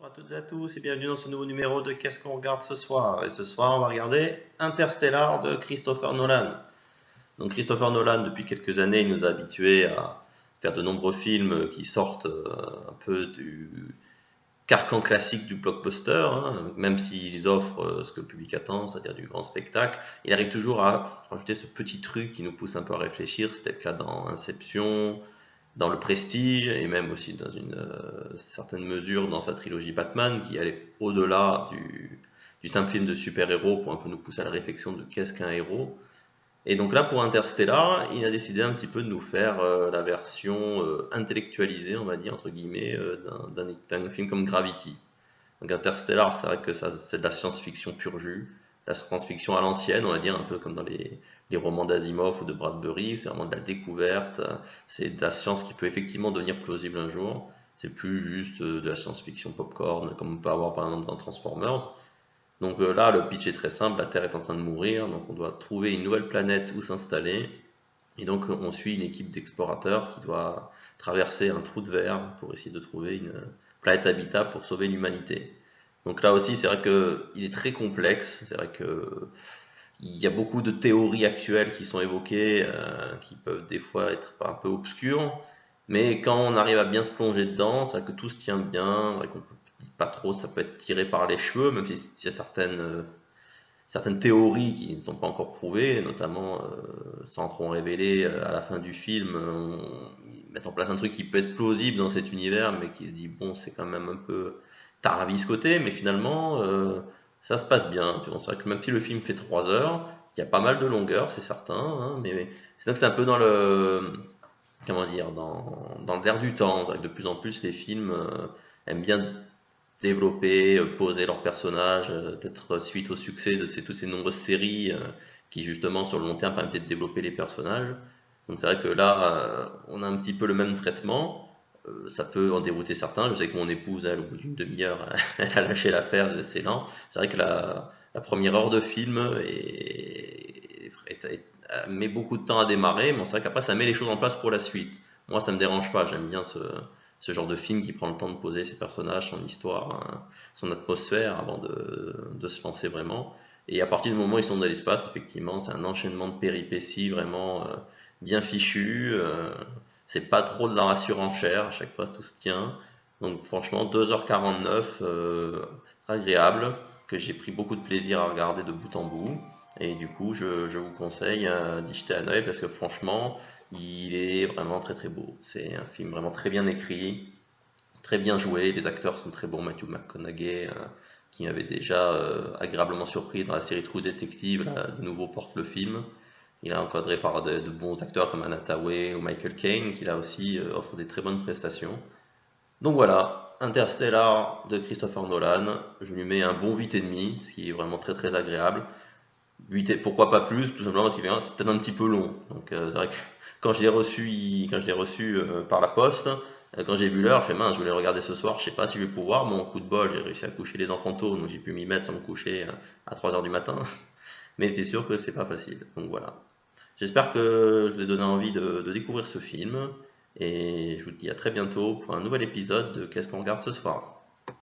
Bonjour à toutes et à tous et bienvenue dans ce nouveau numéro de Qu'est-ce qu'on regarde ce soir? Et ce soir, on va regarder Interstellar de Christopher Nolan. Donc Christopher Nolan, depuis quelques années, il nous a habitués à faire de nombreux films qui sortent un peu du carcan classique du blockbuster, hein. Même s'ils offrent ce que le public attend, c'est-à-dire du grand spectacle, il arrive toujours à rajouter ce petit truc qui nous pousse un peu à réfléchir. C'était le cas dans Inception, dans le Prestige et même aussi dans une certaine mesure dans sa trilogie Batman qui allait au-delà du simple film de super-héros pour un peu nous pousser à la réflexion de qu'est-ce qu'un héros. Et donc là pour Interstellar, il a décidé un petit peu de nous faire la version intellectualisée, on va dire, entre guillemets, d'un film comme Gravity. Donc Interstellar, c'est vrai que ça, c'est de la science-fiction pur jus, la science-fiction à l'ancienne, on va dire, un peu comme dans les romans d'Asimov ou de Bradbury, c'est vraiment de la découverte, c'est de la science qui peut effectivement devenir plausible un jour, c'est plus juste de la science-fiction popcorn, comme on peut avoir par exemple dans Transformers. Donc là, le pitch est très simple, la Terre est en train de mourir, donc on doit trouver une nouvelle planète où s'installer, et donc on suit une équipe d'explorateurs qui doit traverser un trou de verre pour essayer de trouver une planète habitable pour sauver l'humanité. Donc là aussi, c'est vrai qu'il est très complexe, c'est vrai que il y a beaucoup de théories actuelles qui sont évoquées, qui peuvent des fois être un peu obscures, mais quand on arrive à bien se plonger dedans, c'est vrai que tout se tient bien, c'est vrai qu'on peut pas trop, ça peut être tiré par les cheveux, même s'il y a certaines théories qui ne sont pas encore prouvées, notamment sans trop en révéler à la fin du film, ils mettent en place un truc qui peut être plausible dans cet univers, mais qui se dit bon, c'est quand même un peu tarabiscoté, mais finalement ça se passe bien. C'est vrai que même si le film fait 3 heures, il y a pas mal de longueur, c'est certain, hein, mais c'est vrai que c'est un peu dans le comment dire dans l'air du temps. C'est vrai que de plus en plus les films aiment bien développer, poser leurs personnages, peut-être suite au succès de toutes ces nombreuses séries qui justement sur le long terme permettaient de développer les personnages. Donc c'est vrai que là, on a un petit peu le même traitement. Ça peut en dérouter certains. Je sais que mon épouse, elle, au bout d'une demi-heure, elle a lâché l'affaire, c'est lent. C'est vrai que la première heure de film met beaucoup de temps à démarrer, mais c'est vrai qu'après ça met les choses en place pour la suite. Moi, ça me dérange pas, j'aime bien ce genre de film qui prend le temps de poser ses personnages, son histoire, hein, son atmosphère avant de se lancer vraiment. Et à partir du moment où ils sont dans l'espace, effectivement, c'est un enchaînement de péripéties vraiment bien fichu. C'est pas trop de la surenchère, à chaque fois tout se tient. Donc franchement, 2h49, très agréable, que j'ai pris beaucoup de plaisir à regarder de bout en bout. Et du coup, je vous conseille d'y jeter un oeil parce que franchement, il est vraiment très très beau. C'est un film vraiment très bien écrit, très bien joué. Les acteurs sont très bons. Matthew McConaughey, qui m'avait déjà agréablement surpris dans la série True Detective, là, de nouveau porte le film. Il est encadré par de bons acteurs comme Anna Hathaway ou Michael Caine, qui là aussi offre des très bonnes prestations. Donc voilà, Interstellar de Christopher Nolan. Je lui mets un bon 8,5, ce qui est vraiment très très agréable. 8 et pourquoi pas plus, tout simplement parce qu'il c'est peut-être un petit peu long. Donc c'est vrai que quand je l'ai reçu par la poste, quand j'ai vu l'heure, je fais mince, je voulais le regarder ce soir, je sais pas si je vais pouvoir, mon coup de bol, j'ai réussi à coucher les enfants tôt, donc j'ai pu m'y mettre sans me coucher à 3 heures du matin. Mais c'est sûr que c'est pas facile. Donc voilà. J'espère que je vous ai donné envie de découvrir ce film. Et je vous dis à très bientôt pour un nouvel épisode de Qu'est-ce qu'on regarde ce soir.